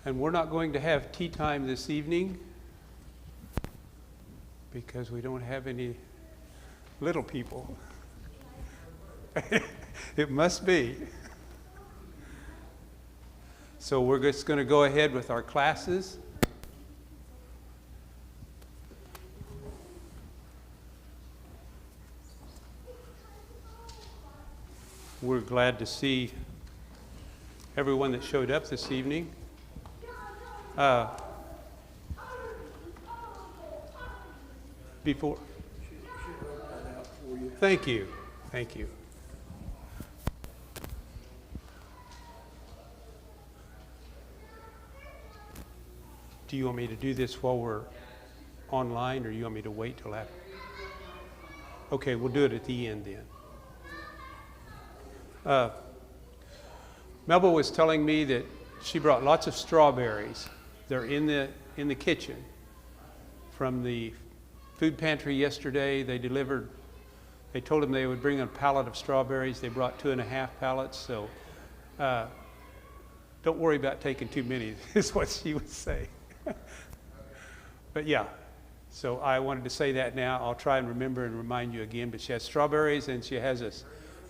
And we're not going to have tea time this evening because we don't have any little people. It must be. So we're just going to go ahead with our classes. We're glad to see everyone that showed up this evening. Before. Thank you. Do you want me to do this while we're online, or you want me to wait till after? Okay, we'll do it at the end then. Melba was telling me that she brought lots of strawberries. They're in the kitchen from the food pantry yesterday. They told them they would bring a pallet of strawberries. They brought 2.5 pallets. So don't worry about taking too many, is what she would say. But yeah, so I wanted to say that now. I'll try and remember and remind you again. But she has strawberries, and she has a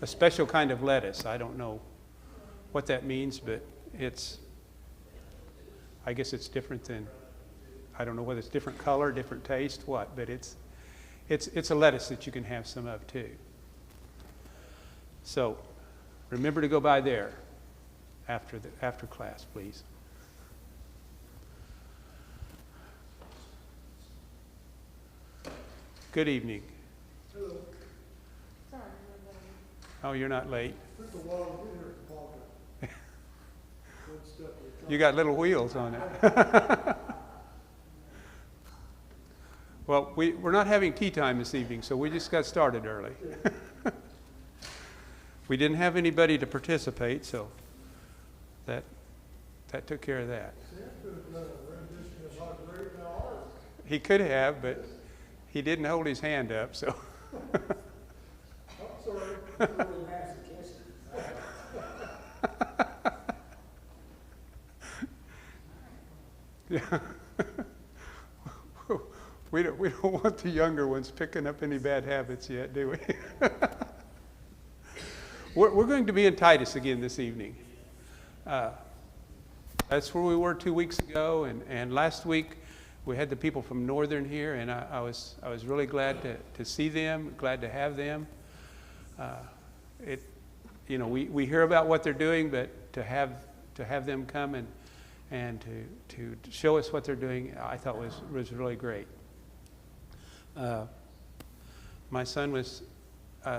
special kind of lettuce. I don't know what that means, but I guess it's different than, I don't know whether it's different color, different taste, what, but it's a lettuce that you can have some of too. So remember to go by there after class, please. Good evening. Hello. Sorry. Oh, you're not late. Took a while to get here from Palka. You got little wheels on it. Well, we're not having tea time this evening, so we just got started early. We didn't have anybody to participate, so that took care of that. He could have, but he didn't hold his hand up, so. I'm sorry. Yeah. We don't want the younger ones picking up any bad habits yet, do we? We're going to be in Titus again this evening. That's where we were 2 weeks ago, and last week we had the people from Northern here, and I was really glad to see them, glad to have them. We hear about what they're doing, but to have them come and to show us what they're doing, I thought was really great. My son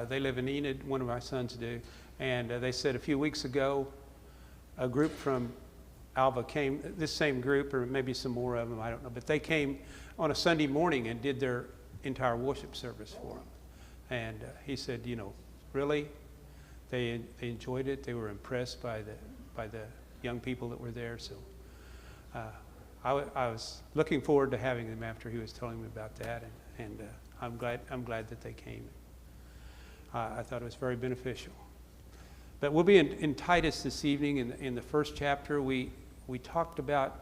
they live in Enid, one of my sons do, and they said a few weeks ago, a group from Alva came, this same group, or maybe some more of them, I don't know, but they came on a Sunday morning and did their entire worship service for them. And he said, really, they enjoyed it. They were impressed by the young people that were there. So I was looking forward to having them after he was telling me about that, and I'm glad that they came. I thought it was very beneficial. But we'll be in Titus this evening. In the first chapter, we talked about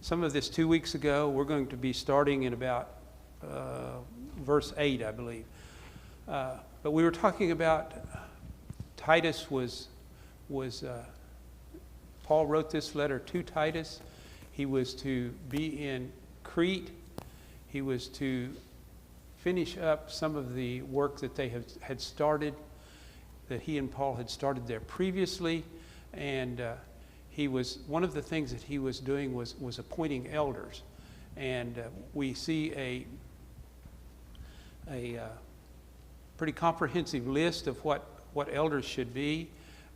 some of this 2 weeks ago. We're going to be starting in about verse 8, I believe. But we were talking about Titus was Paul wrote this letter to Titus. He was to be in Crete. He was to finish up some of the work that they had started, that he and Paul had started there previously. And one of the things that he was doing was appointing elders. And we see a pretty comprehensive list of what elders should be.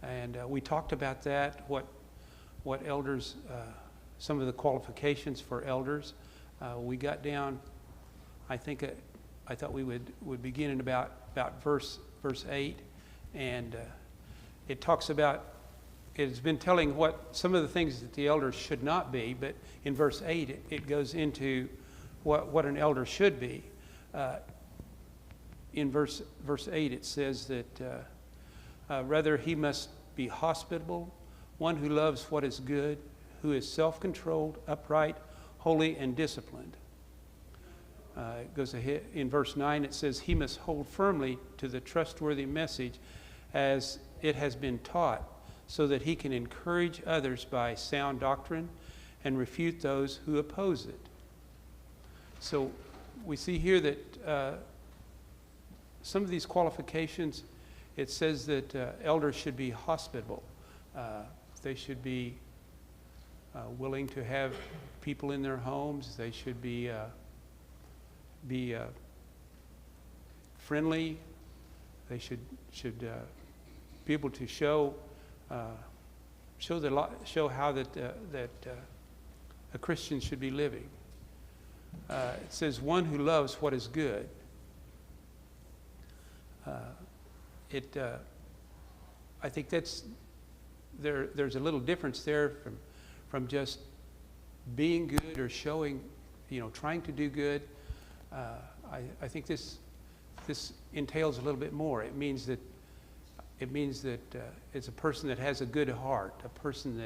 And we talked about that, what elders, some of the qualifications for elders. We got down, I thought we would begin in about verse 8, and it talks about, it's been telling what some of the things that the elders should not be, but in verse 8 it goes into what an elder should be. In verse 8 it says that rather he must be hospitable, one who loves what is good, who is self-controlled, upright, holy, and disciplined. It goes ahead in verse 9. It says, he must hold firmly to the trustworthy message as it has been taught, so that he can encourage others by sound doctrine and refute those who oppose it. So we see here that some of these qualifications, it says that elders should be hospitable. They should be willing to have people in their homes. They should be friendly. They should be able to show how that a Christian should be living. It says one who loves what is good. I think there's a little difference there from just being good or showing, trying to do good. I think this entails a little bit more. It means that it's a person that has a good heart, a person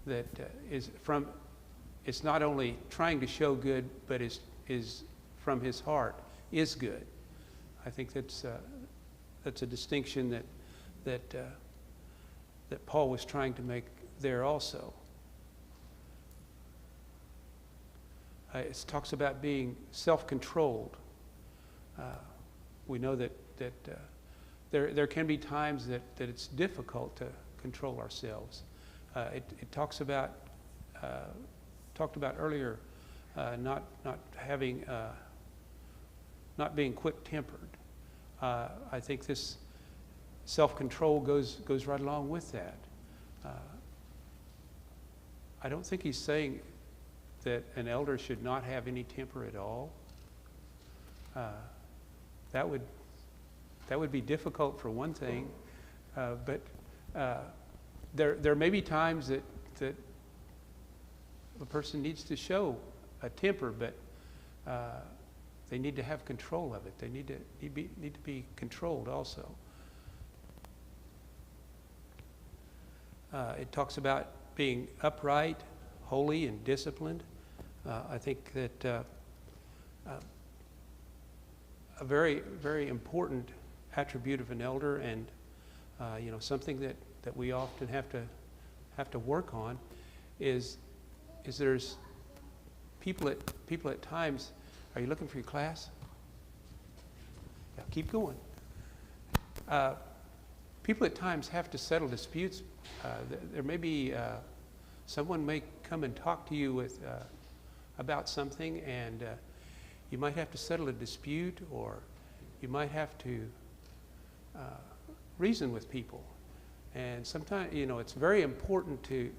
that is from. It's not only trying to show good, but is from his heart is good. I think that's a distinction that Paul was trying to make there also. It talks about being self-controlled. We know that there can be times that it's difficult to control ourselves. It talked about earlier not being quick-tempered. I think this self-control goes right along with that. I don't think he's saying that an elder should not have any temper at all. That would be difficult for one thing, but there may be times that a person needs to show a temper, but they need to have control of it. They need to be controlled also. It talks about being upright, holy, and disciplined. I think that a very, very important attribute of an elder, and something that we often have to work on, is there's people at times. Are you looking for your class? Yeah, keep going. People at times have to settle disputes. There may be someone may come and talk to you about something, and you might have to settle a dispute, or you might have to reason with people. And sometimes, it's very important to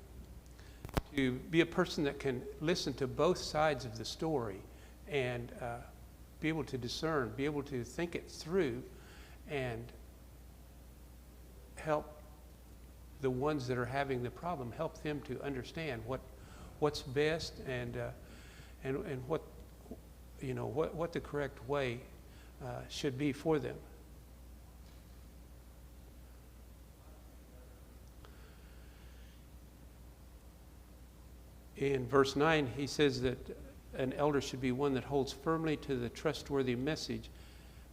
be a person that can listen to both sides of the story and be able to discern, be able to think it through, and help the ones that are having the problem, help them to understand what's best and what what the correct way should be for them. In verse 9, he says that an elder should be one that holds firmly to the trustworthy message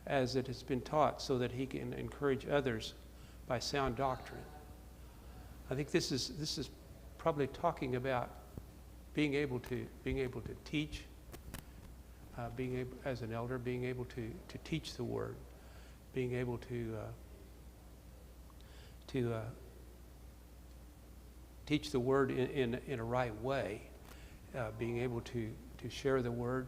as it has been taught, so that he can encourage others by sound doctrine. I think this is probably talking about being able to teach, being able, as an elder, being able to teach the word, being able to teach the word in a right way, being able to share the word.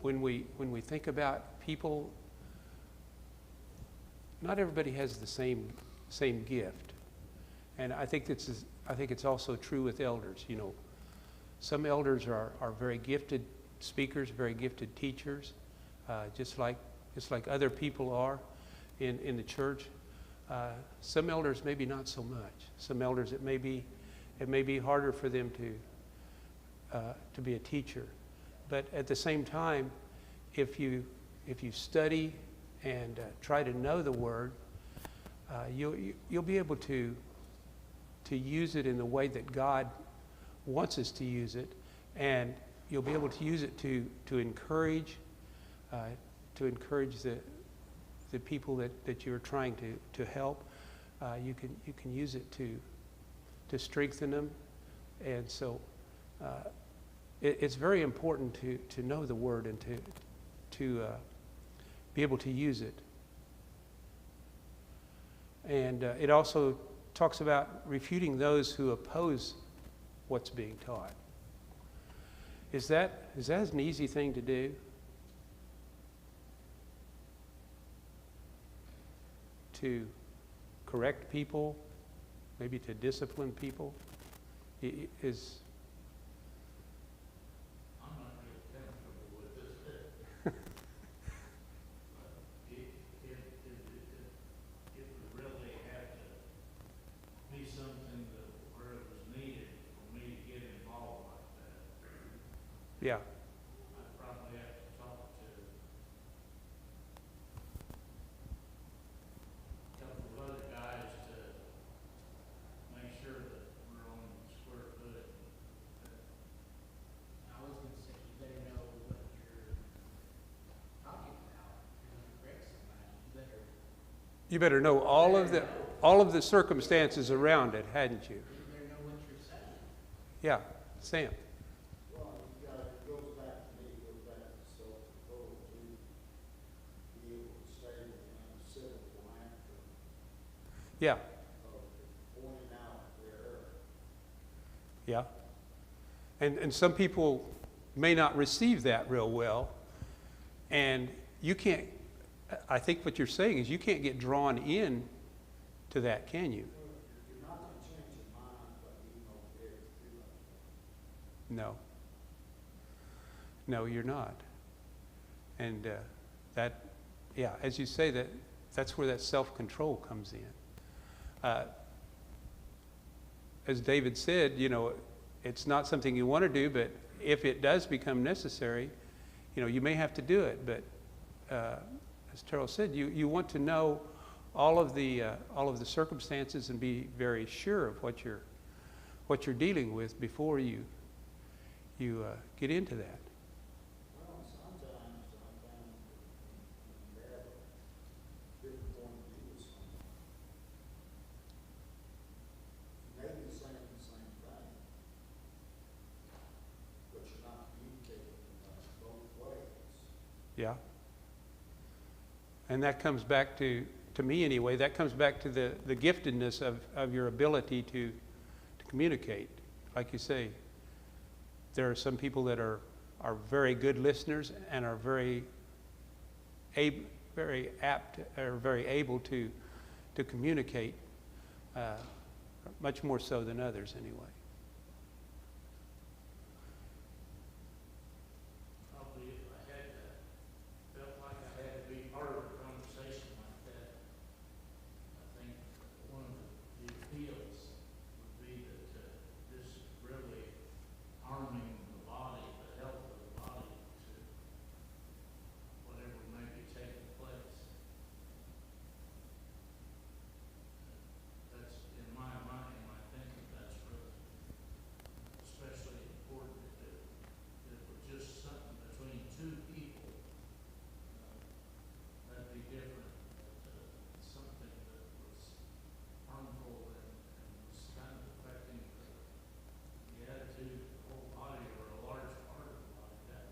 When we think about people, not everybody has the same gift, and I think it's also true with elders. Some elders are very gifted speakers, very gifted teachers, just like other people are in the church. Some elders maybe not so much. Some elders it may be harder for them to be a teacher. But at the same time, if you study and try to know the word, you'll be able to to use it in the way that God wants us to use it, and you'll be able to use it to encourage the people that you're trying to help. You can use it to strengthen them, and so it's very important to know the Word and to be able to use it. And it also talks about refuting those who oppose what's being taught. Is that an easy thing to do? To correct people, maybe to discipline people, is. I'm not real comfortable with this. It would really have to be something where it was needed for me to get involved like that. Yeah. I'd probably have to talk to a couple of other guys to make sure that we're on square foot. I was going to say, you better know what you're talking about. If you're going to correct somebody, You better know all of the circumstances around it, hadn't you? you better know what you're saying. Yeah, Sam. Well, it goes back to self-control too. Be able to stay within the civil parameter Yeah, of pointing out their error. yeah. And some people may not receive that real well, and you can't. I think what you're saying is you can't get drawn in to that, can you? You're not going to change your mind, but you know it. No. No, you're not. And as you say, that's where that self-control comes in. As David said, it's not something you want to do, but if it does become necessary, you may have to do it. But as Terrell said, you want to know all of the circumstances and be very sure of what you're dealing with before you get into that. Well, sometimes I found when you have a different point of view with someone, maybe saying the same thing, but you're not communicating both ways. Yeah. And that comes back to me anyway, that comes back to the giftedness of your ability to communicate. Like you say, there are some people that are very good listeners and are very apt or very able to communicate, much more so than others anyway. Probably if I had felt like I had to be part of a conversation like that, I think one of the appeals would be that this is really harming the body, the health of the body, to whatever may be taking place. That's in my mind, in my thinking, that's really especially important to do. If it were just something between two people, that'd be different. But, something that was harmful and was kind of affecting the attitude of the whole body or a large part of the body, that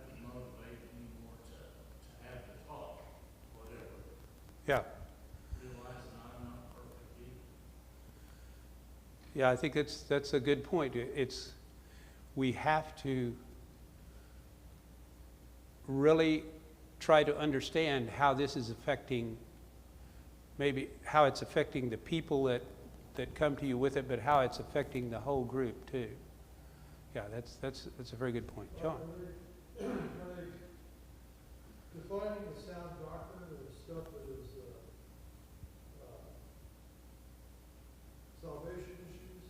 would motivate me more to have the talk, whatever, Yeah. realizing I'm not perfect either. Yeah, I think that's a good point. We have to really try to understand how this is affecting, maybe how it's affecting the people that come to you with it, but how it's affecting the whole group too. Yeah, that's a very good point. John? Are they defining the sound doctrine as stuff that is salvation issues?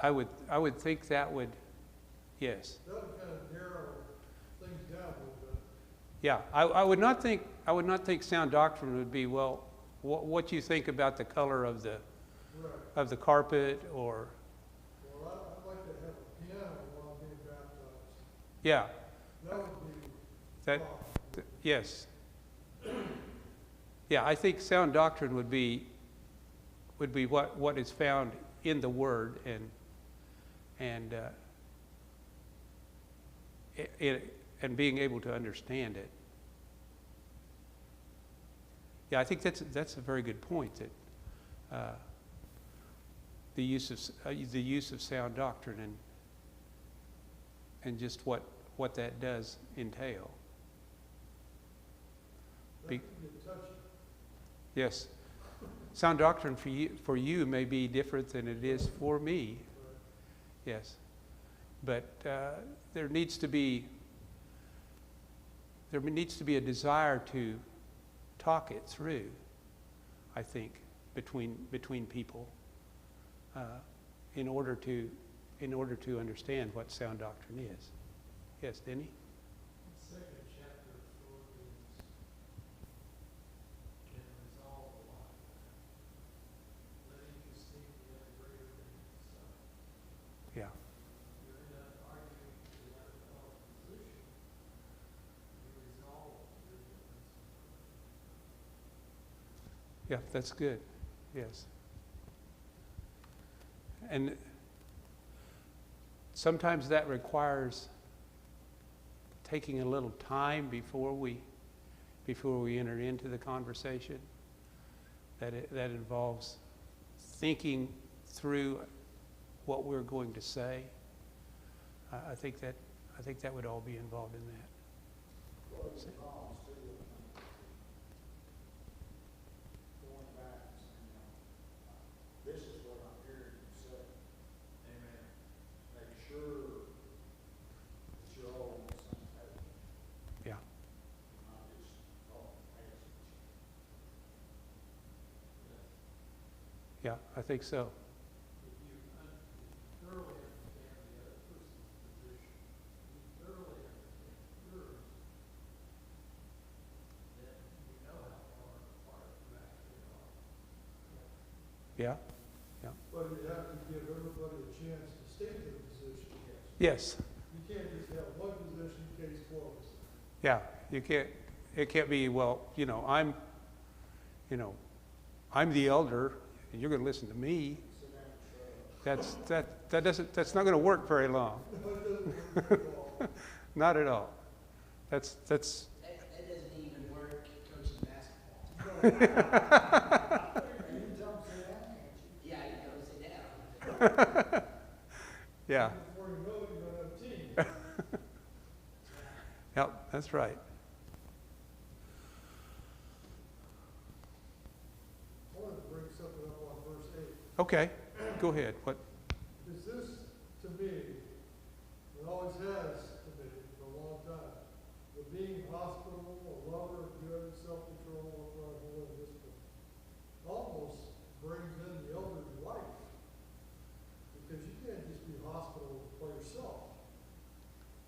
I would think that would, yes. That would kind of narrow things down a little bit. Yeah, I would not think I would not think sound doctrine would be, well, what you think about the color of the carpet, or Well, I'd like to have a piano while I'm being baptized. yeah, That would be that wrong. yes, yeah. I think sound doctrine would be what is found in the Word and being able to understand it. Yeah, I think that's a very good point. That the use of sound doctrine and just what that does entail. That could get touchy. Yes, sound doctrine for you may be different than it is for me. Yes, but there needs to be a desire to talk it through, I think, between people, in order to understand what sound doctrine is. Yes, Denny? Second chapter of Philippians can resolve a lot of that. Letting you esteem the other greater than yourself. Yeah. You're in an argument with the other fellow's position. You resolve your difference. Yeah, that's good. Yes. And sometimes that requires taking a little time before we enter into the conversation. That involves thinking through what we're going to say. I think that would all be involved in that. What are the problems too? Going back and saying, this is what I'm hearing you say. Amen. Make sure that you're all on the same page. Yeah. Not just, passage. Yeah, I think so. If you thoroughly understand the other person's position, you thoroughly understand yours, then you know how far apart you actually are. Yeah. But you have to give everybody a chance to state their position. Yes. You can't just have one position, case closed. Yeah. You can't. It can't be, well, I'm the elder, and you're going to listen to me. Sit down and shut up. That's not going to work very long. No, it doesn't work at all. Not at all. That's That doesn't even work coaching basketball. And you tell them, sit down, can't you? Yeah, you gotta sit down. yeah. Before you know it, you're gonna have a team. Yep, that's right. I wanted to bring something up on verse 8. Okay. Go ahead. What? Is this, to me, it always has to me for a long time, the being hospitable, a lover of good, self-control, upright, holy, and discipline, almost brings in the elder's wife. Because you can't just be hospitable by yourself.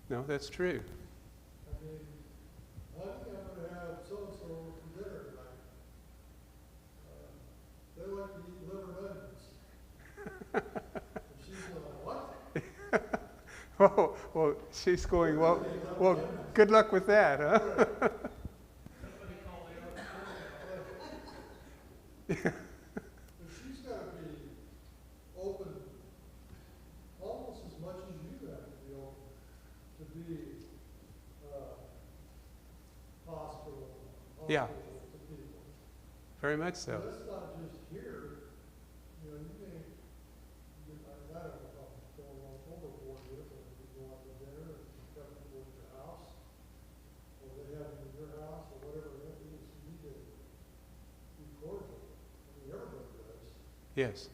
No, that's true. I mean, I think I'm gonna have so-and-so over for dinner tonight. They like to eat liver and onions. And she's going, what? Oh, well, she's going, well, good luck with that, huh? Somebody call the other But she's gotta be open almost as much as you have to be open to be, hospitable Yeah. to people. Very much so. That's not just here, you may, I don't know if I'm going overboard with it, but if you go out to dinner and you come people at your house, or they have you at your house, or whatever it is, you need to be cordial. I mean, everybody does. Yes.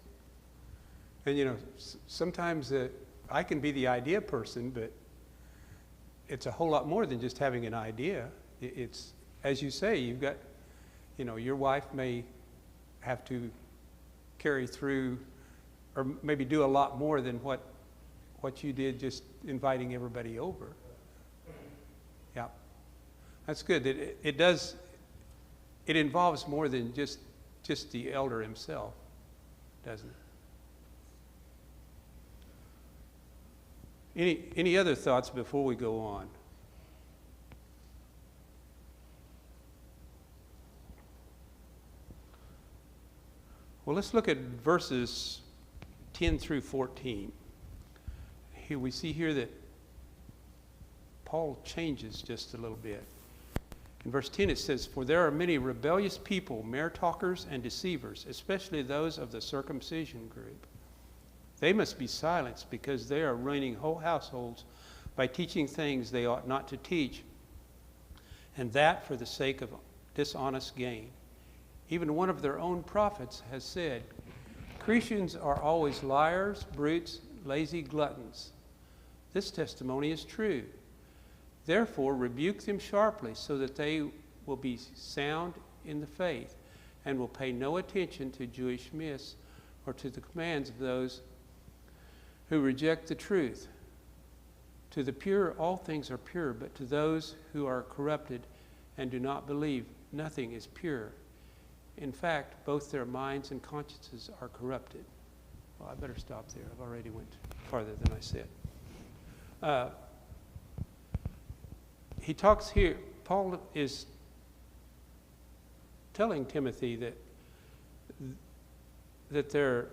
And sometimes I can be the idea person, but it's a whole lot more than just having an idea. It's, as you say, you've got, your wife may have to carry through, or maybe do a lot more than what you did just inviting everybody over. Yeah. That's good. It does it involves more than just the elder himself, doesn't it? Any other thoughts before we go on? Well, let's look at verses 10 through 14. Here we see here that Paul changes just a little bit. In verse 10 it says, "For there are many rebellious people, mere talkers and deceivers, especially those of the circumcision group. They must be silenced because they are ruining whole households by teaching things they ought not to teach, and that for the sake of dishonest gain. Even one of their own prophets has said, 'Christians are always liars, brutes, lazy gluttons.' This testimony is true. Therefore, rebuke them sharply so that they will be sound in the faith and will pay no attention to Jewish myths or to the commands of those who reject the truth. To the pure, all things are pure, but to those who are corrupted and do not believe, nothing is pure. In fact, both their minds and consciences are corrupted." Well, I better stop there. I've already went farther than I said. He talks here, Paul is telling Timothy that he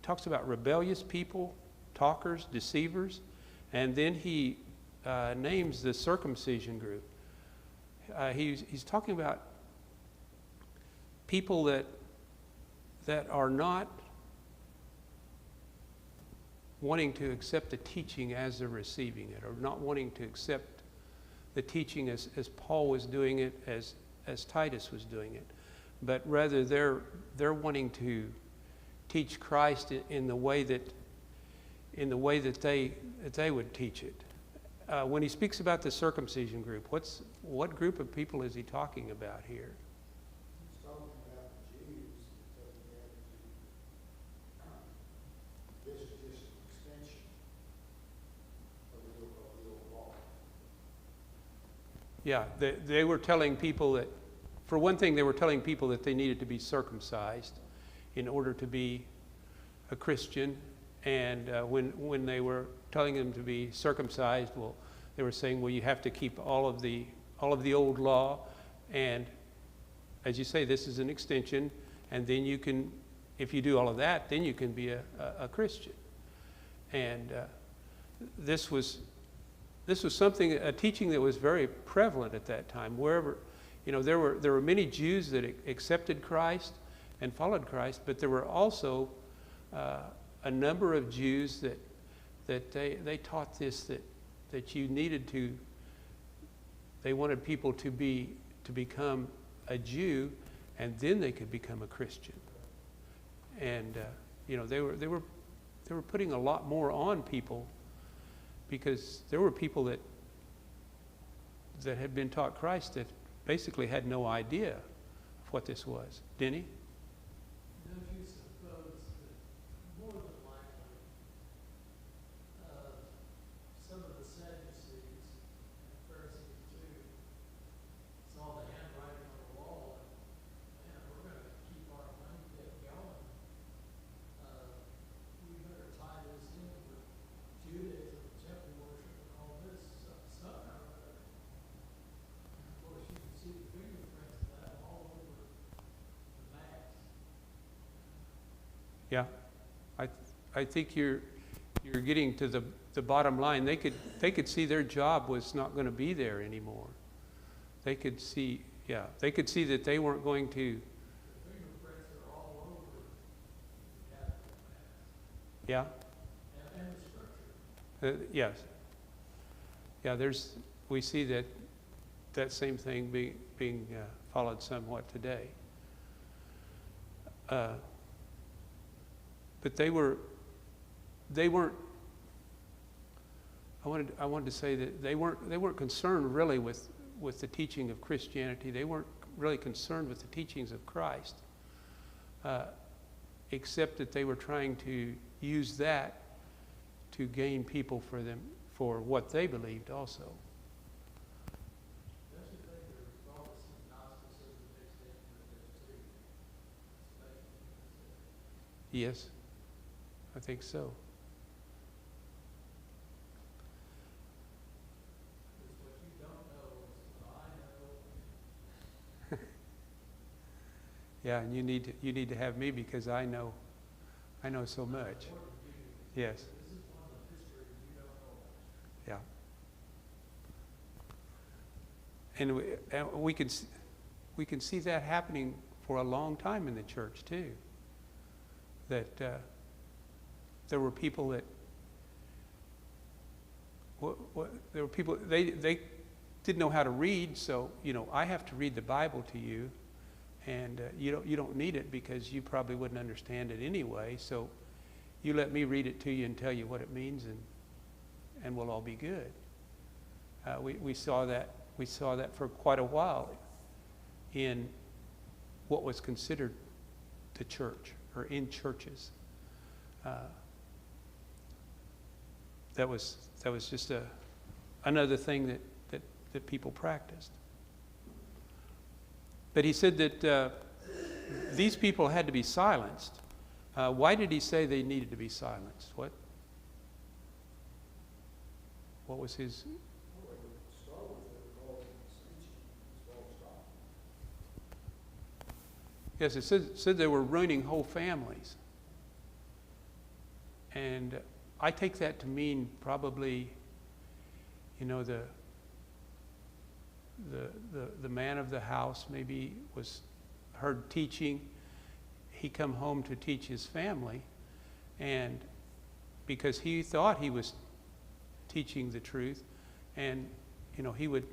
talks about rebellious people, talkers, deceivers, and then he names the circumcision group. He's talking about people that are not wanting to accept the teaching as they're receiving it, or not wanting to accept the teaching as Paul was doing it, as Titus was doing it, but rather they're wanting to teach Christ in the way that they would teach it. When he speaks about the circumcision group, what group of people is he talking about here? He's talking about the Jews, this is just an extension of the old law. Yeah, they were telling people that, for one thing, they were telling people that they needed to be circumcised in order to be a Christian. And when they were telling them to be circumcised, well, they were saying, well, you have to keep all of the old law. And as you say, this is an extension. And then you can, if you do all of that, then you can be a Christian. And this was something, a teaching that was very prevalent at that time. Wherever, there were many Jews that accepted Christ and followed Christ, but there were also a number of Jews that they taught this, that you needed to. They wanted people to become a Jew, and then they could become a Christian. And they were putting a lot more on people, because there were people that had been taught Christ that basically had no idea of what this was. Denny? Don't you suppose that more than likely some of the Sadducees and Pharisees too saw the handwriting on the wall and, man, we're going to keep our money pit going. We better tie this in with Judaism, temple worship, and all this stuff out there. And of course, you can see the fingerprints of that all over the maps. Yeah, I think you're getting to the bottom line. They could see their job was not going to be there anymore. They could see that they weren't going to. The fingerprints are all over the Catholic maps. Yeah. And the scripture. Yes. Yeah. We see that same thing being followed somewhat today. But they weren't. I wanted to say that they weren't concerned really with the teaching of Christianity. They weren't really concerned with the teachings of Christ, except that they were trying to use that to gain people for what they believed also. Don't you think there was probably some Gnosticism mixed into it? Yes, I think so. Because what you don't know is what I know. Yeah, and you need to have me because I know so much. Yes. This is one of the mysteries you don't know. Yeah. And we can see that happening for a long time in the church too. That there were people that there were people they didn't know how to read, so I have to read the Bible to you, and you don't need it because you probably wouldn't understand it anyway. So you let me read it to you and tell you what it means, and we'll all be good. We saw that for quite a while in what was considered the church or in churches. That was just another thing that people practiced. But he said that these people had to be silenced. Why did he say they needed to be silenced? What was his? Yes, it said they were ruining whole families. And I take that to mean probably, the man of the house maybe was heard teaching. He come home to teach his family, and because he thought he was teaching the truth, and he would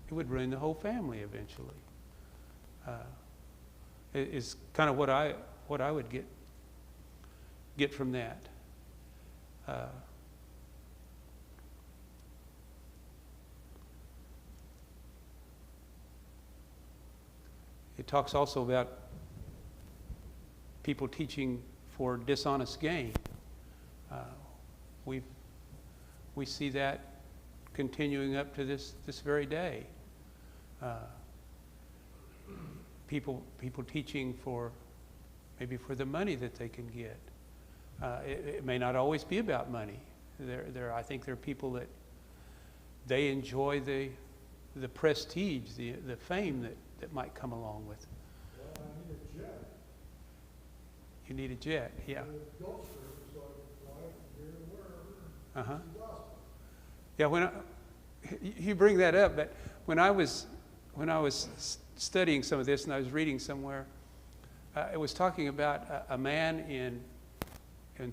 ruin the whole family eventually. Is kind of what I would get from that. It talks also about people teaching for dishonest gain. We see that continuing up to this very day. People teaching maybe for the money that they can get. It may not always be about money. I think there are people that they enjoy the prestige, the fame that might come along with it. Well, I need a jet. You need a jet, yeah. Gulf service so I can fly from here to wherever. Uh-huh. It's the gospel. Yeah, you bring that up, but when I was studying some of this and I was reading somewhere, it was talking about a man in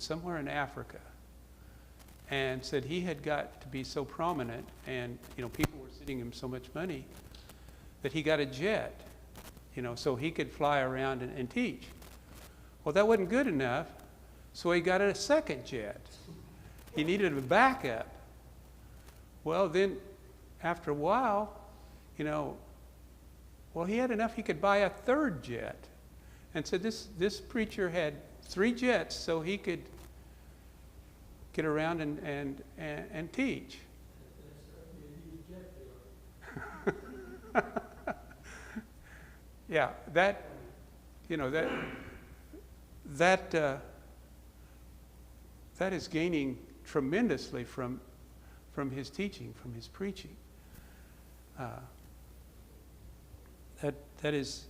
somewhere in Africa, and said he had got to be so prominent, and people were sending him so much money that he got a jet, so he could fly around and teach. Well, that wasn't good enough, so he got a second jet. He needed a backup. Well, then after a while, he had enough he could buy a third jet. And so this preacher had 3 jets so he could get around and teach. Yeah, that is gaining tremendously from his teaching, from his preaching. That is,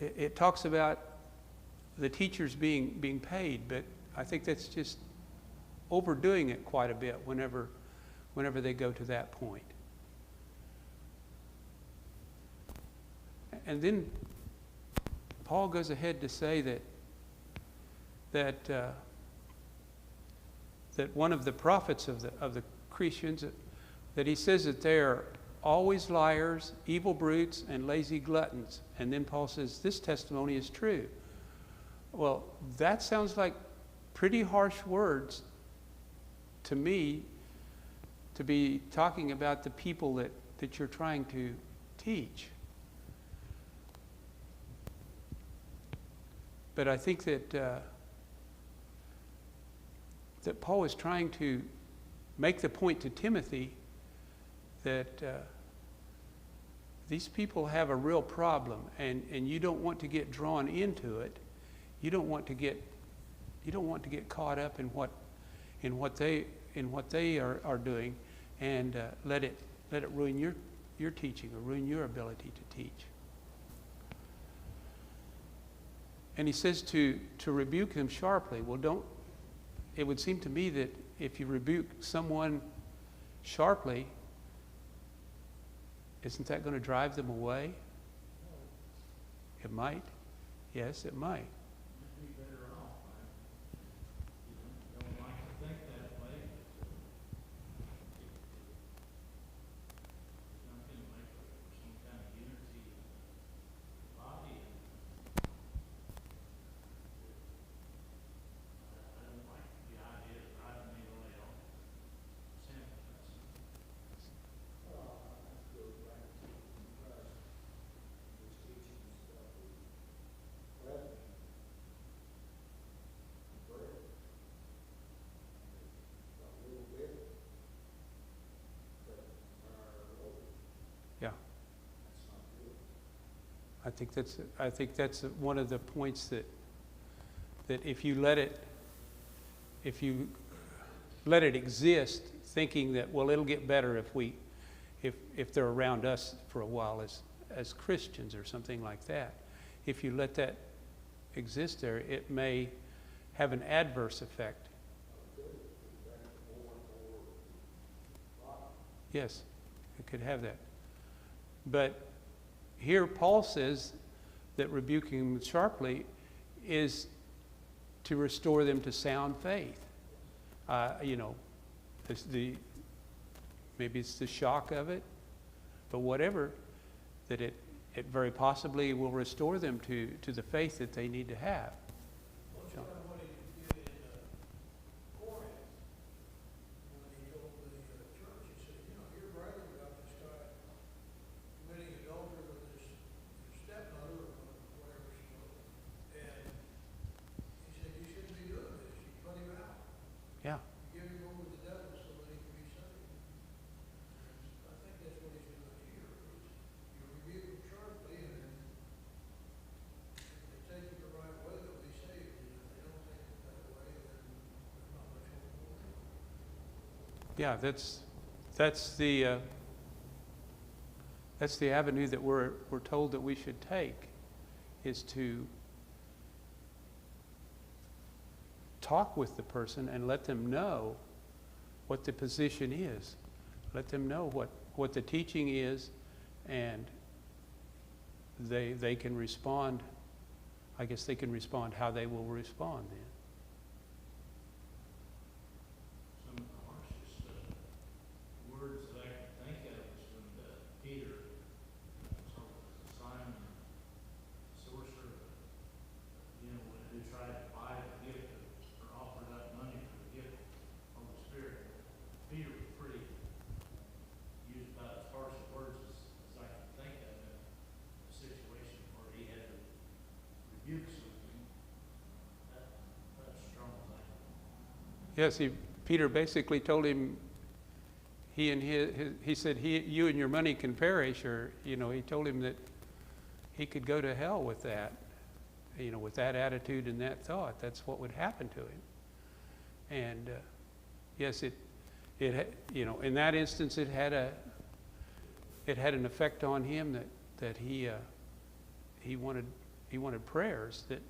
it talks about the teachers being paid, but I think that's just overdoing it quite a bit whenever they go to that point. And then Paul goes ahead to say that one of the prophets of the Christians, that he says that they are always liars, evil brutes, and lazy gluttons. And then Paul says this testimony is true. Well, that sounds like pretty harsh words to me, to be talking about the people that you're trying to teach. But I think that Paul is trying to make the point to Timothy that these people have a real problem, and you don't want to get drawn into it You don't want to get caught up in what they are doing, and let it ruin your teaching or ruin your ability to teach. And he says to rebuke them sharply. Well, it would seem to me that if you rebuke someone sharply, isn't that going to drive them away? It might. Yes, it might. You'd be better off, right? You don't like to think that way, but it's not going to make some kind of unity in the body. I don't like the idea of driving anybody off. Simple, that's Well, I have to go back to Christ, his teachings about the bread, a little bit, but our Lord, Yeah. that's not good. I think that's one of the points that if you let it exist, thinking that, well, it'll get better if they're around us for a while as Christians or something like that. If you let that exist there, it may have an adverse effect. Yes, it could have that. But here Paul says that rebuking them sharply is to restore them to sound faith. Maybe it's the shock of it, but whatever, that it very possibly will restore them to the faith that they need to have. Well, it's kind of what he did in Corinth, when he told the church, he said, your brother got this guy committing adultery with his stepmother, or whatever she was. And he said, you shouldn't be doing this. You put him out. Yeah. You give him over to the devil so that he can be saved. I think that's what he's doing here. You rebuke them sharply, and then if they take it the right way, they'll be saved. And if they don't take it that way, then there's not much hope for them. Yeah, that's the avenue that we're told that we should take, is to talk with the person and let them know what the position is. Let them know what the teaching is, and they can respond. I guess they can respond how they will respond then. some of the harshest words that I can think of is when Peter told Simon, sorcerer, who tried to buy the gift or offered up money for the gift of the Spirit. Peter was pretty, used about as harsh words as I can think of in a situation where he had to rebuke something. That's strong thing. Yes, Peter basically told him, he said, you and your money can perish, or, he told him that he could go to hell with that, with that attitude and that thought. That's what would happen to him. And yes, in that instance, it had an effect on him that he wanted prayers that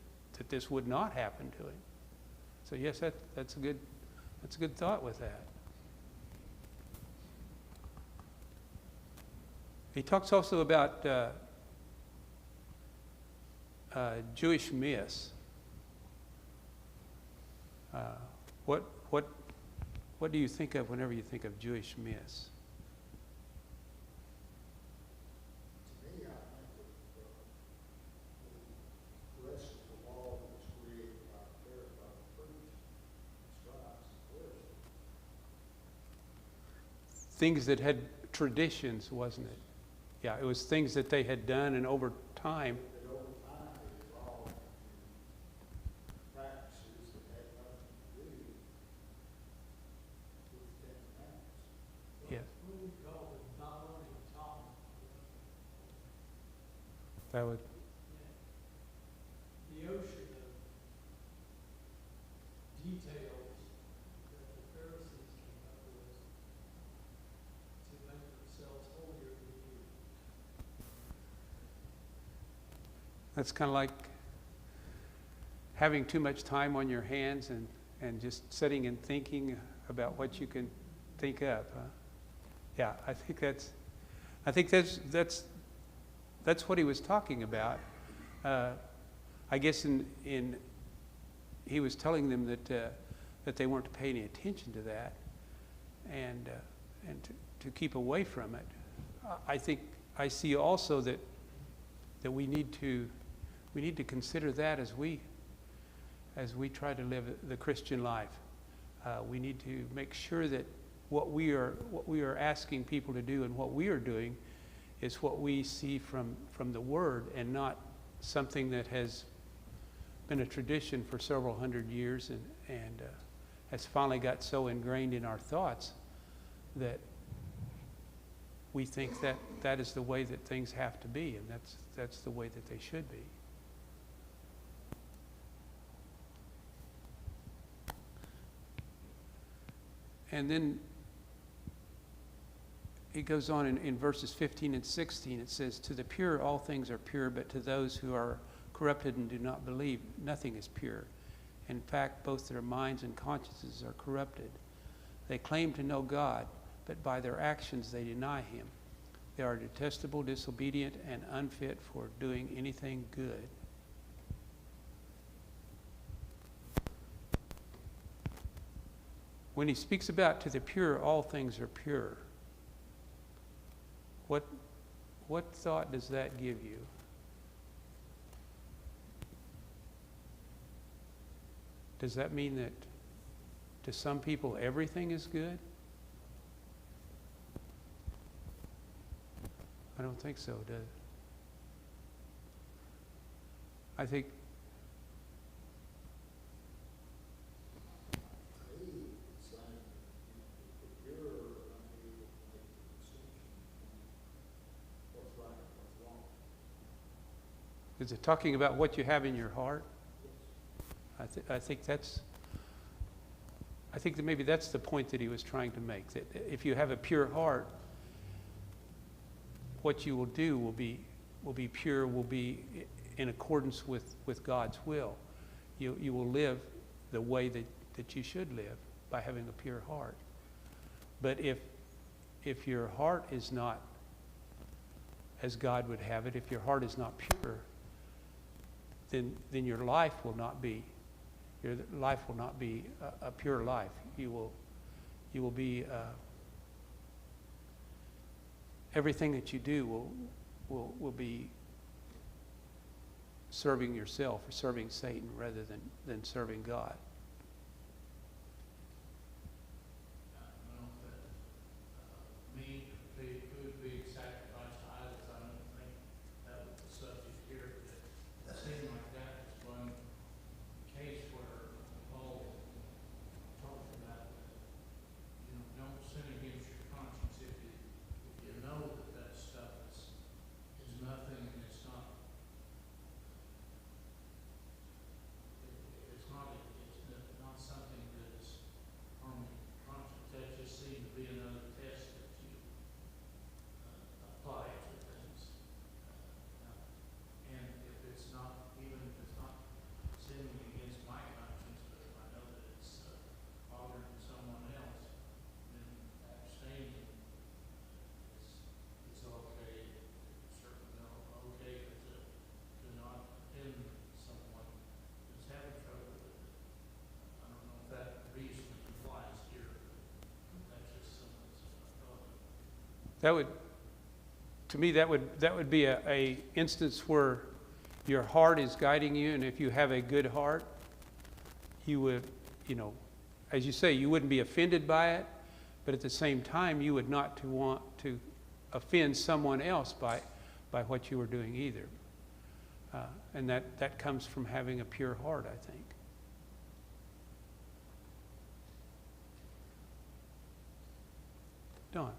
this would not happen to him. So yes, that's a good thought with that. He talks also about Jewish myths. What do you think of whenever you think of Jewish myths? To me, I think of the rest of the law that was created by the priests, scribes, and Pharisees. Things that had traditions, wasn't it? Yeah, it was things that they had done, and over time, That over time they evolved into practices that had nothing to do with the Ten Commandments. yes, What do we call it? Not learning Talmud. that would, The ocean of That's kind of like having too much time on your hands and just sitting and thinking about what you can think up. Huh? Yeah, I think that's what he was talking about. I guess he was telling them that they weren't to pay any attention to that, and to keep away from it. I think I see also that we need to consider that as we try to live the Christian life. We need to make sure that what we are asking people to do and what we are doing is what we see from the Word, and not something that has been a tradition for several hundred years and has finally got so ingrained in our thoughts that we think that is the way that things have to be, and that's the way that they should be. And then it goes on in verses 15 and 16. It says, "To the pure all things are pure, but to those who are corrupted and do not believe, nothing is pure. In fact, both their minds and consciences are corrupted. They claim to know God, but by their actions they deny him. They are detestable, disobedient, and unfit for doing anything good." When he speaks about to the pure, all things are pure, what thought does that give you? Does that mean that to some people everything is good? I don't think so, does it? I think It's like, if you're unable to make the distinction between what's right and what's wrong. is it talking about what you have in your heart? I think that maybe that's the point that he was trying to make. That if you have a pure heart, what you will do will be pure, will be in accordance with God's will. You will live the way that you should live by having a pure heart. But if your heart is not as God would have it, if your heart is not pure, then your life will not be a pure life. You will be everything that you do will be serving yourself or serving Satan rather than serving God. I don't know that meat, food being sacrificed to idols, I don't think that was the subject here. It seemed like that was one case where Paul talked about, don't sin against your conscience if you know that stuff is nothing and it's not something that is harming your conscience. That just seemed to be another test that you apply to things. And if it's not, even if it's not sinning against my conscience, but if I know that it's bothering someone else, then abstaining is okay. Certainly okay, but to not offend someone who's having trouble with it. I don't know if that reasoning applies here, but that's just something I thought of. That would, to me, that would be a instance where your heart is guiding you, and if you have a good heart, you would, as you say, you wouldn't be offended by it, but at the same time, you would not to want to offend someone else by what you were doing either. And that comes from having a pure heart, I think. Don.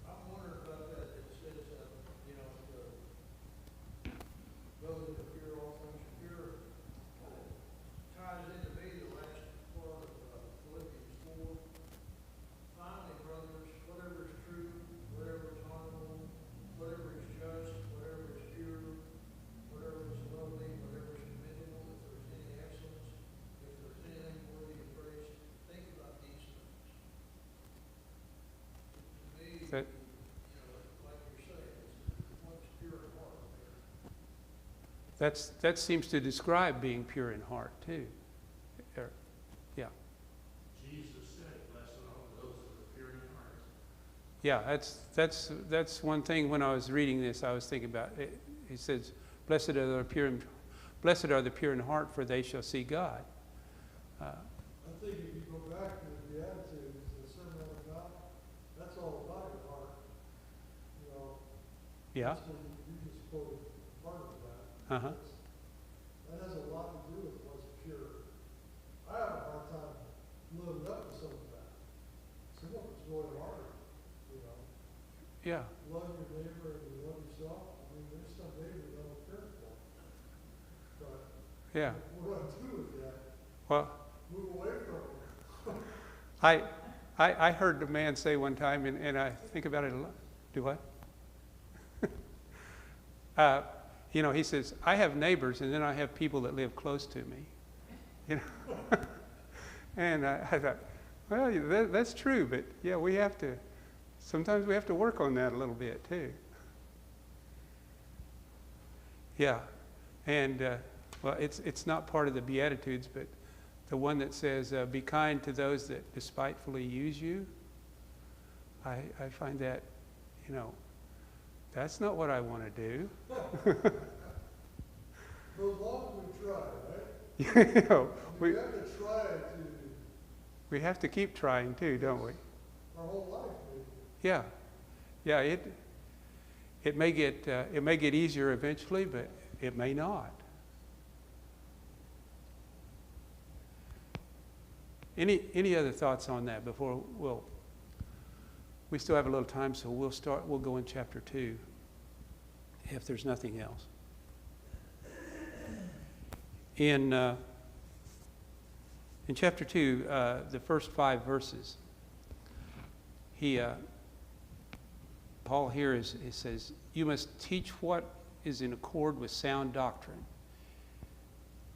I'm wondering about that. It says, those that are pure, all things are pure. Ties into me the last part of Philippians 4. Finally, brothers, whatever is true, whatever is honorable, whatever is just, whatever is pure, whatever is that seems to describe being pure in heart too. Yeah. Jesus said, blessed are those who are pure in heart. Yeah, that's one thing. When I was reading this, I was thinking about it. He says, blessed are the pure in heart, for they shall see God. I think if you go back to the Beatitudes, the Sermon on the Mount, that's all about your heart. You know, Yeah. so you just quoted part of that. Uh-huh. That has a lot to do with what's pure. I have a hard time living up to some of that. Some of it's really hard, you know. Yeah. Love your neighbor and you love yourself. I mean, there's some neighbors I don't care for. But Yeah. what do I do with that? Well, Move away from it. I heard the man say one time, and I think about it a lot. Do what? You know, he says, I have neighbors, and then I have people that live close to me. You know, and I thought, well, that's true, but yeah, sometimes we have to work on that a little bit too. Yeah, and well, it's not part of the Beatitudes, but the one that says, be kind to those that despitefully use you. I find that, you know, that's not what I want to do. But as long as we try, right? You know, We have to try to we have to keep trying too, don't we? our whole life, maybe. Yeah, yeah. It may get easier eventually, but it may not. Any other thoughts on that before we still have a little time, so we'll go in chapter 2 if there's nothing else. In chapter 2, the first 5 verses, Paul here says, you must teach what is in accord with sound doctrine.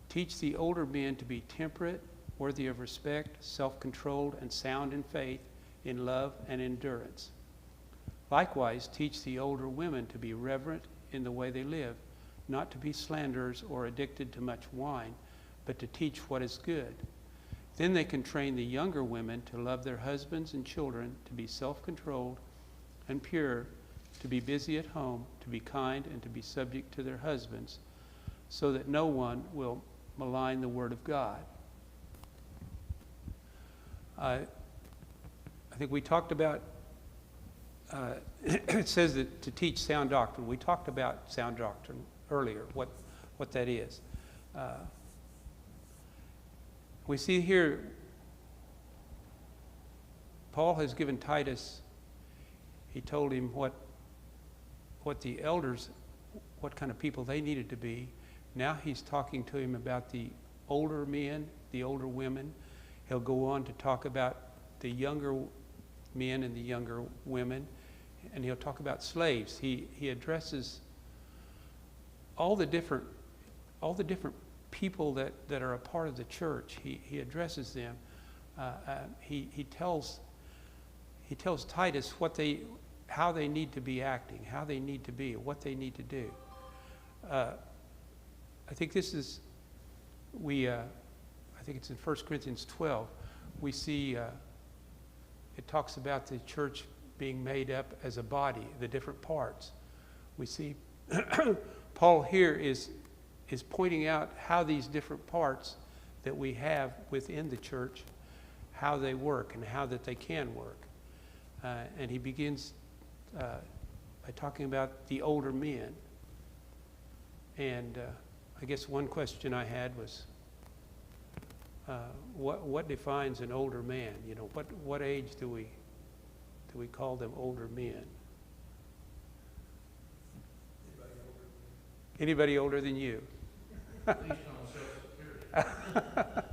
Teach the older men to be temperate, worthy of respect, self-controlled, and sound in faith, in love and endurance. Likewise, teach the older women to be reverent in the way they live, not to be slanderers or addicted to much wine, but to teach what is good. Then they can train the younger women to love their husbands and children, to be self-controlled and pure, to be busy at home, to be kind, and to be subject to their husbands, so that no one will malign the word of God. I think we talked about, it says that to teach sound doctrine. We talked about sound doctrine earlier, what that is. We see here, Paul has given Titus, he told him what the elders, what kind of people they needed to be. Now he's talking to him about the older men, the older women. He'll go on to talk about the younger men and the younger women, and he'll talk about slaves. He addresses all the different people that are a part of the church. He addresses them. He tells Titus how they need to be acting, how they need to be, what they need to do. I think this is I think it's in 1 Corinthians 12. We see it talks about the church being made up as a body, the different parts. We see Paul here is pointing out how these different parts that we have within the church, how they work and how that they can work. And he begins by talking about the older men. And I guess one question I had was, what defines an older man? You know, what age do we call them older men? Anybody older than you? At least on Social Security.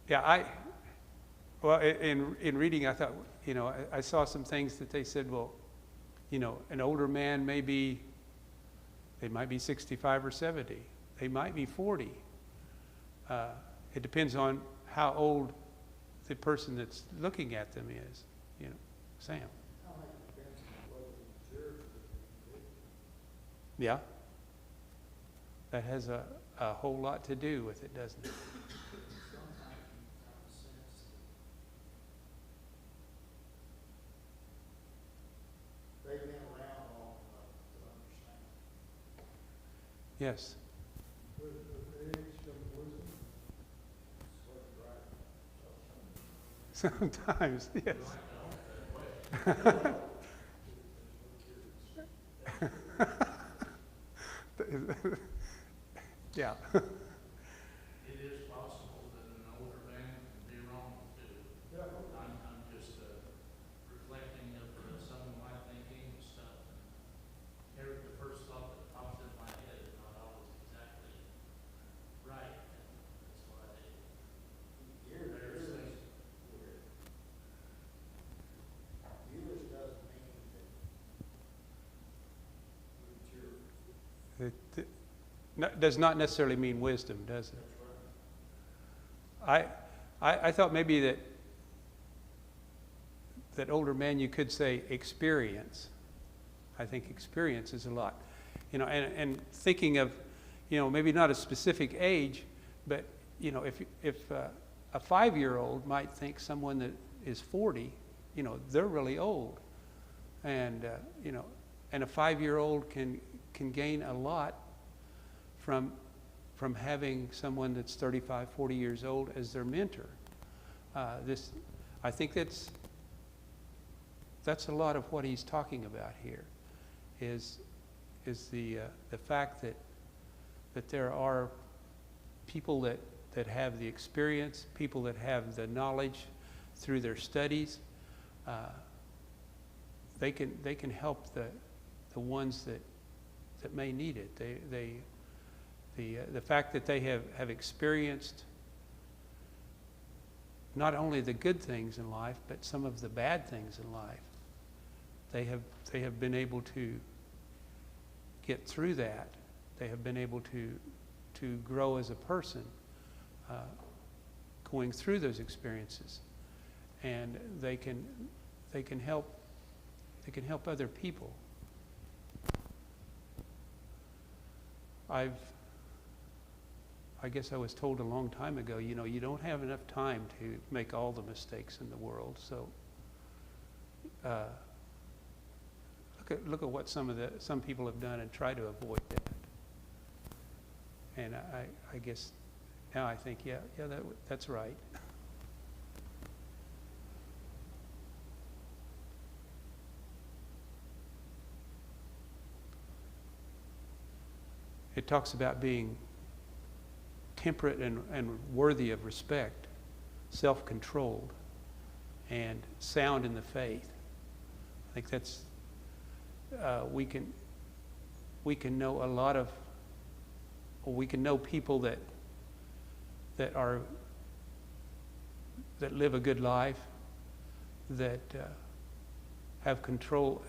Yeah, in reading, I thought, you know, I saw some things that they said, well, you know, an older man they might be 65 or 70. They might be 40. It depends on how old the person that's looking at them is, you know. Sam? How much depends on whether the church is Yeah? that has a whole lot to do with it, doesn't it? Sometimes you have a sense that they've been around long enough to understand. Yes. With age comes wisdom. That's what you're right. Sometimes, yes. Yeah. It is possible that an older man can be wrong too. Yeah. I'm just reflecting of some of my thinking and stuff. Here, the first thought that pops in my head is not always exactly right. And that's why Years there's things. doesn't mean that you're mature. Does not necessarily mean wisdom, does it? That's right. I thought maybe that older man, you could say experience. I think experience is a lot. And thinking of, maybe not a specific age, but, if a 5-year-old might think someone that is 40, they're really old. And, and a 5-year-old can gain a lot from having someone that's 35, 40 years old as their mentor. I think that's a lot of what he's talking about here, is the fact that there are people that have the experience, people that have the knowledge through their studies. They can help the ones that may need it. The fact that they have experienced not only the good things in life, but some of the bad things in life. They have been able to get through that. They have been able to grow as a person, going through those experiences, and they can help other people. I guess I was told a long time ago, you don't have enough time to make all the mistakes in the world. So look at what some people have done and try to avoid that. And I guess now I think, that's right. It talks about being temperate and worthy of respect, self-controlled, and sound in the faith. I think that's we can know a lot of, or we can know people that live a good life, that have control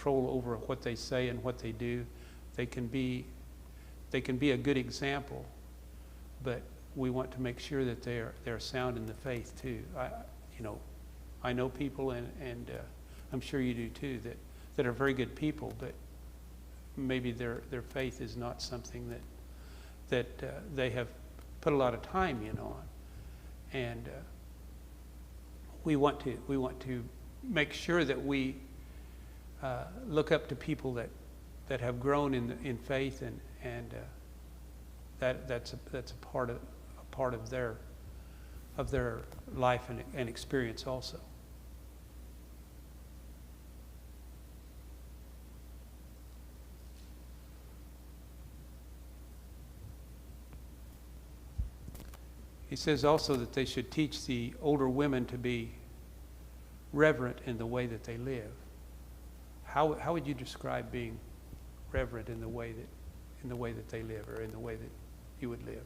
over what they say and what they do. They can be a good example, but we want to make sure that they're sound in the faith too. I know people, and I'm sure you do too, that are very good people, but maybe their faith is not something that they have put a lot of time in on, and we want to make sure that we look up to people that have grown in faith, and that's a part of their life and experience also. He says also that they should teach the older women to be reverent in the way that they live. How would you describe being reverent in the way that they live, or in the way that you would live?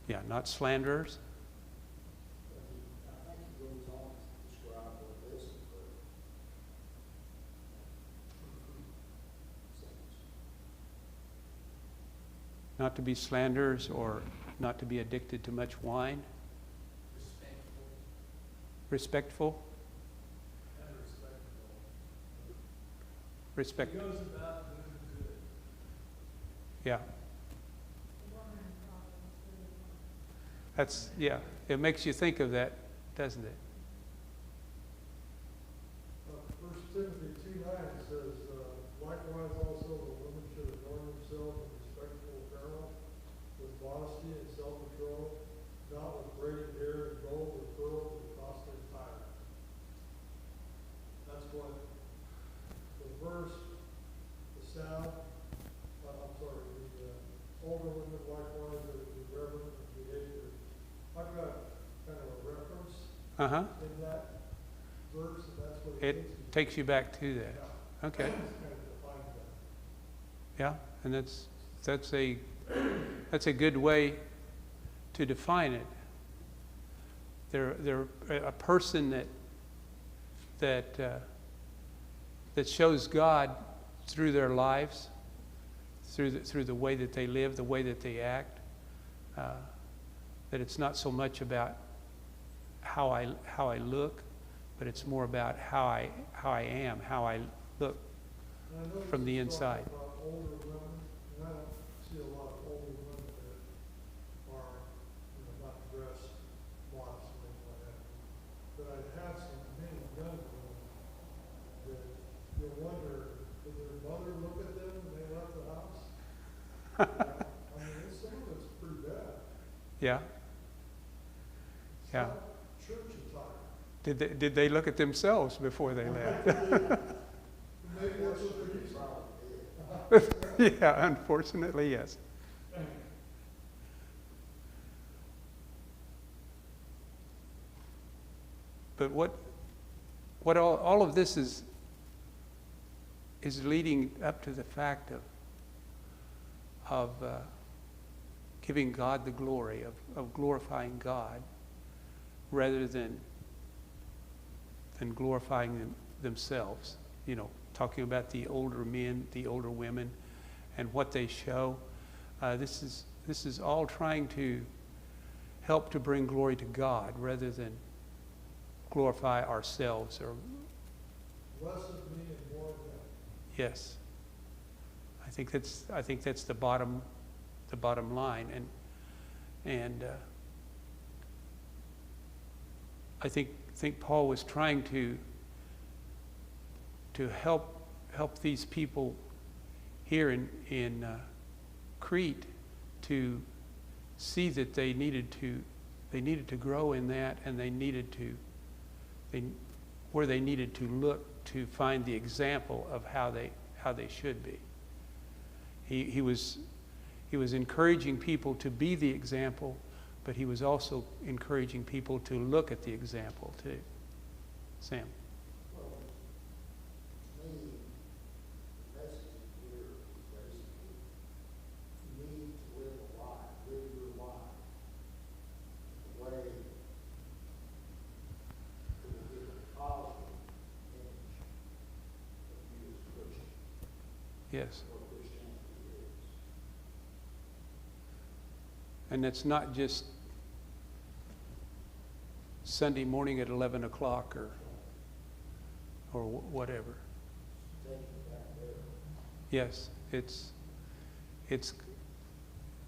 Yeah, not slanderers. I think he goes on to describe what this is, Not to be slanderers, or not to be addicted to much wine. respectful, and respectful. respect. He goes about doing good. Yeah, that's, yeah. It makes you think of that, doesn't it? 1 Timothy 2:9 says, likewise also the women should adorn themselves in respectful apparel, with modesty and self-control, not with braided hair and gold or pearls or costly attire. That's what the verse, the older women likewise are to be reverent and behavior. I've got kind of a reference in that verse, and that's what It takes you back to that. Yeah. Okay. It's kind of defines that. Yeah, and that's a good way to define it. They're a person that shows God through their lives, through the way that they live, the way that they act. That it's not so much about how I look, but it's more about how I am, how I look from the inside. About older women, and I don't see a lot of older women that are, not dressed modestly like that. But I have some many young women that you wonder, did their mother look at them when they left the house? I mean, some of it's pretty bad. Yeah. It's Yeah. not church attire. Did they look at themselves before they left? Maybe that's what they're used to. Yeah, unfortunately, yes. But what all of this is leading up to the fact of giving God the glory, of glorifying God, rather than glorifying themselves. Talking about the older men, the older women, and what they show. This is all trying to help to bring glory to God, rather than glorify ourselves. Or Less of me and more of them. yes, I think that's the bottom line, and I think Paul was trying to help these people here in Crete to see that they needed to grow in that, and they needed to look to find the example of how they should be. He was encouraging people to be the example, but he was also encouraging people to look at the example too. Sam. Well, to me, the message here is basically, you need to live a life, live your life the way that will give a positive image of you as a Christian, Yes. what Christianity is. And it's not just Sunday morning at 11 o'clock or whatever. Taking it back there. Yes, it's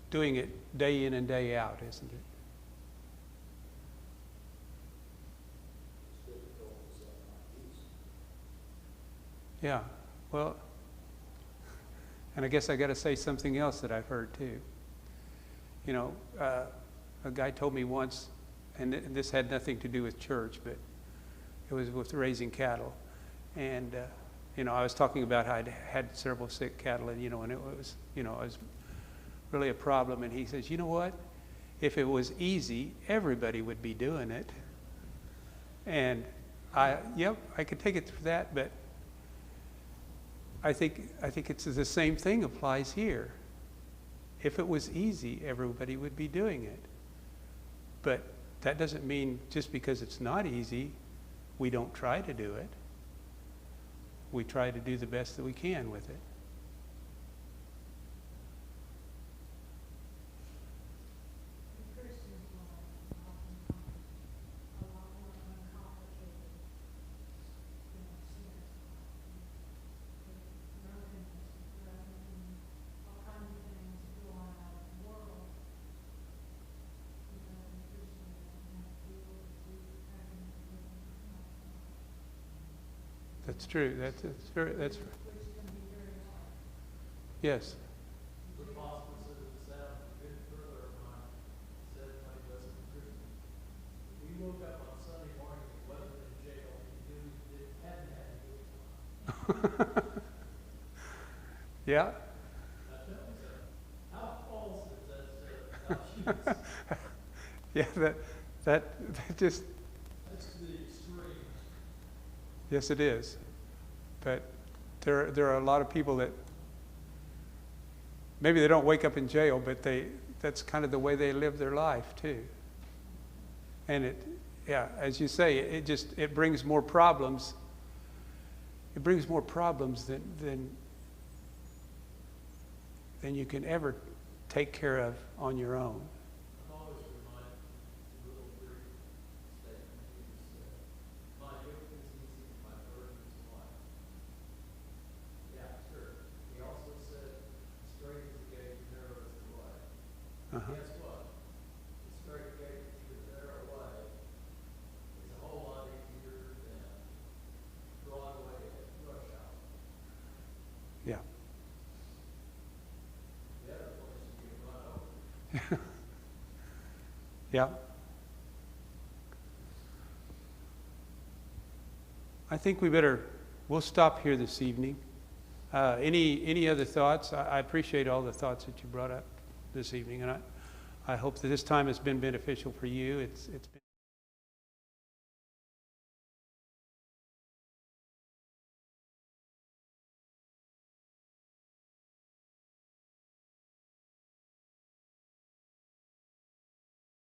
doing it day in and day out, isn't it? It's difficult to say like easy. Yeah. Well, and I guess I got to say something else that I've heard too. A guy told me once, and this had nothing to do with church, but it was with raising cattle. And, I was talking about how I'd had several sick cattle, and it was really a problem. And he says, you know what? If it was easy, everybody would be doing it. And I could take it for that, but I think it's the same thing applies here. If it was easy, everybody would be doing it. But that doesn't mean just because it's not easy, we don't try to do it. We try to do the best that we can with it. Christians often a lot more uncommon That's true. That's very, that's, yes. The apostle said it sounds a bit further of mine, said when he was in prison. If you woke up on Sunday morning and wasn't in jail, you knew you hadn't had a good time. Yeah. Now tell me something, how false is that stuff? Yeah, that just, That's to the extreme. yes, it is. But there are a lot of people that maybe they don't wake up in jail, but that's kind of the way they live their life too. And yeah, as you say, it brings more problems. It brings more problems than you can ever take care of on your own. I'm always reminded of a little brief statement Jesus said, "My yoke is easy, my burden is light." Yeah, sure. He also said, "Straight is the gate, narrow is the way." Uh-huh. Guess what? The straight gate through the narrow way is a whole lot easier than Broadway at rush hour. Yeah. The other place you get run over. Yeah. I think we'll stop here this evening. Any other thoughts? I appreciate all the thoughts that you brought up this evening, and I hope that this time has been beneficial for you. It's been